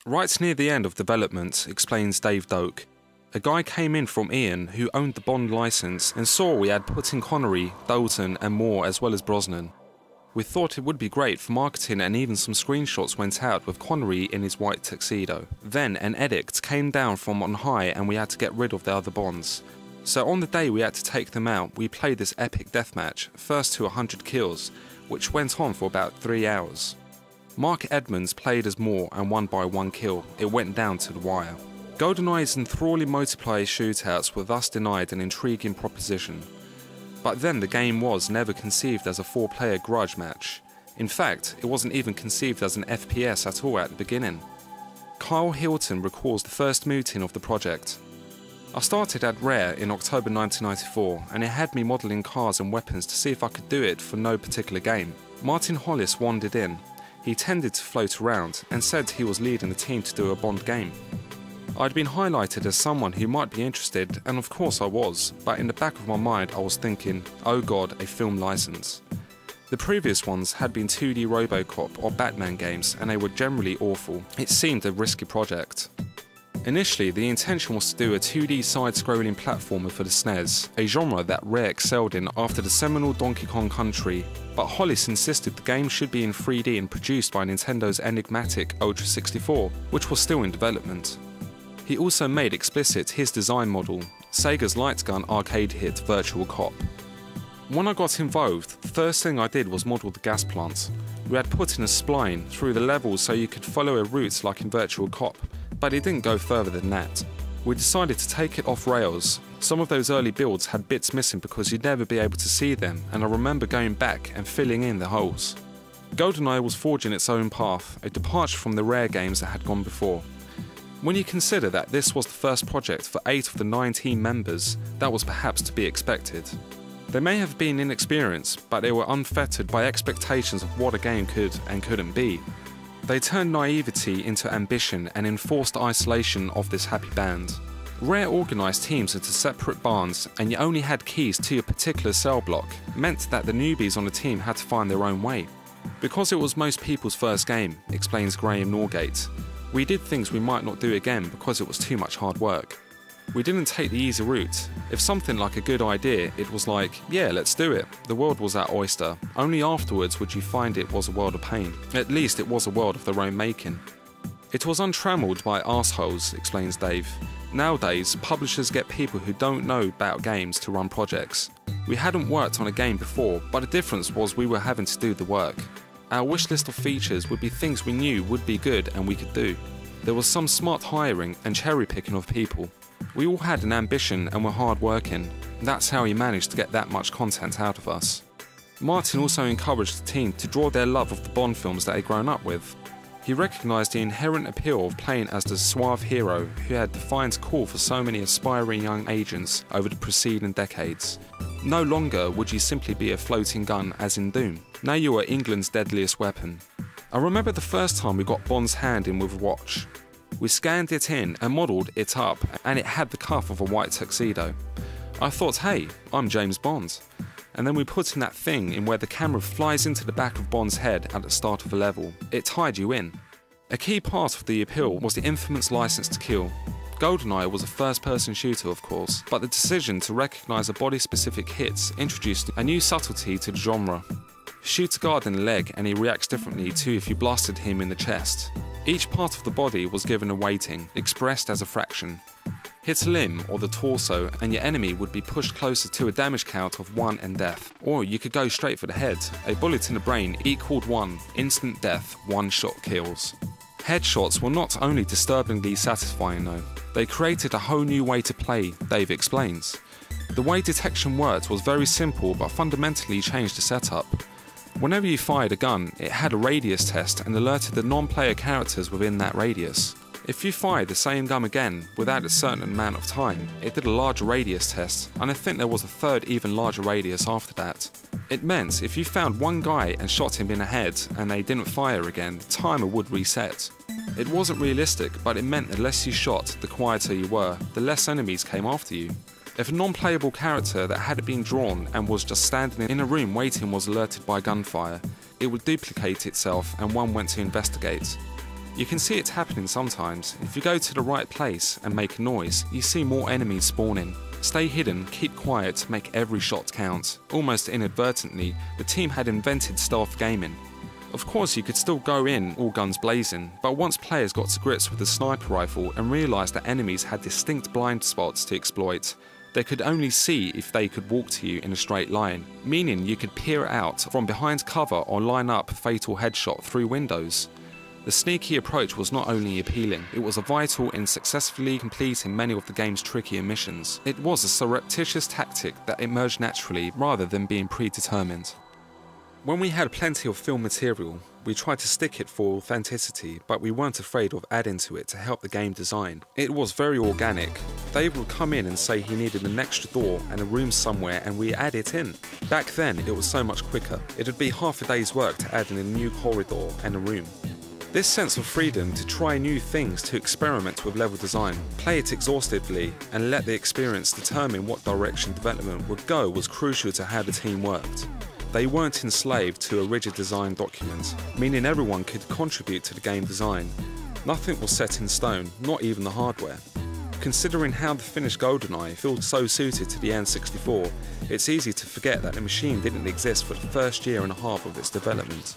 Right near the end of development, explains Dave Doak, a guy came in from Ian who owned the Bond license and saw we had put in Connery, Dalton and Moore as well as Brosnan. We thought it would be great for marketing and even some screenshots went out with Connery in his white tuxedo. Then an edict came down from on high and we had to get rid of the other Bonds. So on the day we had to take them out, we played this epic deathmatch, first to 100 kills, which went on for about 3 hours. Mark Edmonds played as Moore and won by 1 kill. It went down to the wire. GoldenEye's enthralling multiplayer shootouts were thus denied an intriguing proposition. But then the game was never conceived as a 4-player grudge match. In fact, it wasn't even conceived as an FPS at all at the beginning. Kyle Hilton recalls the first meeting of the project. I started at Rare in October 1994 and it had me modelling cars and weapons to see if I could do it for no particular game. Martin Hollis wandered in. He tended to float around and said he was leading the team to do a Bond game. I'd been highlighted as someone who might be interested, and of course I was, but in the back of my mind I was thinking, oh god, a film license. The previous ones had been 2D Robocop or Batman games and they were generally awful. It seemed a risky project. Initially, the intention was to do a 2D side-scrolling platformer for the SNES, a genre that Rare excelled in after the seminal Donkey Kong Country, but Hollis insisted the game should be in 3D and produced by Nintendo's enigmatic Ultra 64, which was still in development. He also made explicit his design model, Sega's light gun arcade hit Virtual Cop. When I got involved, the first thing I did was model the gas plant. We had put in a spline through the levels so you could follow a route like in Virtual Cop, but it didn't go further than that. We decided to take it off rails. Some of those early builds had bits missing because you'd never be able to see them, and I remember going back and filling in the holes. GoldenEye was forging its own path, a departure from the Rare games that had gone before. When you consider that this was the first project for 8 of the 19 members, that was perhaps to be expected. They may have been inexperienced, but they were unfettered by expectations of what a game could and couldn't be. They turned naivety into ambition and enforced isolation of this happy band. Rare organised teams into separate barns and you only had keys to your particular cell block meant that the newbies on the team had to find their own way. Because it was most people's first game, explains Graham Norgate, we did things we might not do again because it was too much hard work. We didn't take the easy route. If something like a good idea, it was like, yeah, let's do it. The world was our oyster. Only afterwards would you find it was a world of pain. At least it was a world of their own making. It was untrammelled by arseholes, explains Dave. Nowadays, publishers get people who don't know about games to run projects. We hadn't worked on a game before, but the difference was we were having to do the work. Our wish list of features would be things we knew would be good and we could do. There was some smart hiring and cherry picking of people. We all had an ambition and were hard working. That's how he managed to get that much content out of us. Martin also encouraged the team to draw their love of the Bond films that they'd grown up with. He recognised the inherent appeal of playing as the suave hero who had defined call for so many aspiring young agents over the preceding decades. No longer would you simply be a floating gun as in Doom. Now you are England's deadliest weapon. I remember the first time we got Bond's hand in with a watch. We scanned it in and modelled it up and it had the cuff of a white tuxedo. I thought, hey, I'm James Bond. And then we put in that thing in where the camera flies into the back of Bond's head at the start of a level. It tied you in. A key part of the appeal was the infamous license to kill. GoldenEye was a first-person shooter, of course, but the decision to recognise a body-specific hit introduced a new subtlety to the genre. Shoot a guard in the leg and he reacts differently to if you blasted him in the chest. Each part of the body was given a weighting, expressed as a fraction. Hit a limb or the torso and your enemy would be pushed closer to a damage count of 1 and death. Or you could go straight for the head. A bullet in the brain equaled 1, instant death, 1 shot kills. Headshots were not only disturbingly satisfying though, they created a whole new way to play, Dave explains. The way detection worked was very simple but fundamentally changed the setup. Whenever you fired a gun, it had a radius test and alerted the non-player characters within that radius. If you fired the same gun again without a certain amount of time, it did a larger radius test, and I think there was a third even larger radius after that. It meant if you found one guy and shot him in the head and they didn't fire again, the timer would reset. It wasn't realistic, but it meant the less you shot, the quieter you were, the less enemies came after you. If a non-playable character that hadn't been drawn and was just standing in a room waiting was alerted by gunfire, it would duplicate itself and one went to investigate. You can see it happening sometimes. If you go to the right place and make a noise, you see more enemies spawning. Stay hidden, keep quiet, make every shot count. Almost inadvertently, the team had invented stealth gaming. Of course, you could still go in all guns blazing, but once players got to grips with the sniper rifle and realised that enemies had distinct blind spots to exploit, they could only see if they could walk to you in a straight line, meaning you could peer out from behind cover or line up a fatal headshot through windows. The sneaky approach was not only appealing, it was vital in successfully completing many of the game's trickier missions. It was a surreptitious tactic that emerged naturally rather than being predetermined. When we had plenty of film material, we tried to stick it for authenticity, but we weren't afraid of adding to it to help the game design. It was very organic. Dave would come in and say he needed an extra door and a room somewhere and we add it in. Back then it was so much quicker. It would be half a day's work to add in a new corridor and a room. This sense of freedom to try new things, to experiment with level design, play it exhaustively and let the experience determine what direction development would go was crucial to how the team worked. They weren't enslaved to a rigid design document, meaning everyone could contribute to the game design. Nothing was set in stone, not even the hardware. Considering how the finished GoldenEye feels so suited to the N64, it's easy to forget that the machine didn't exist for the first year and a half of its development.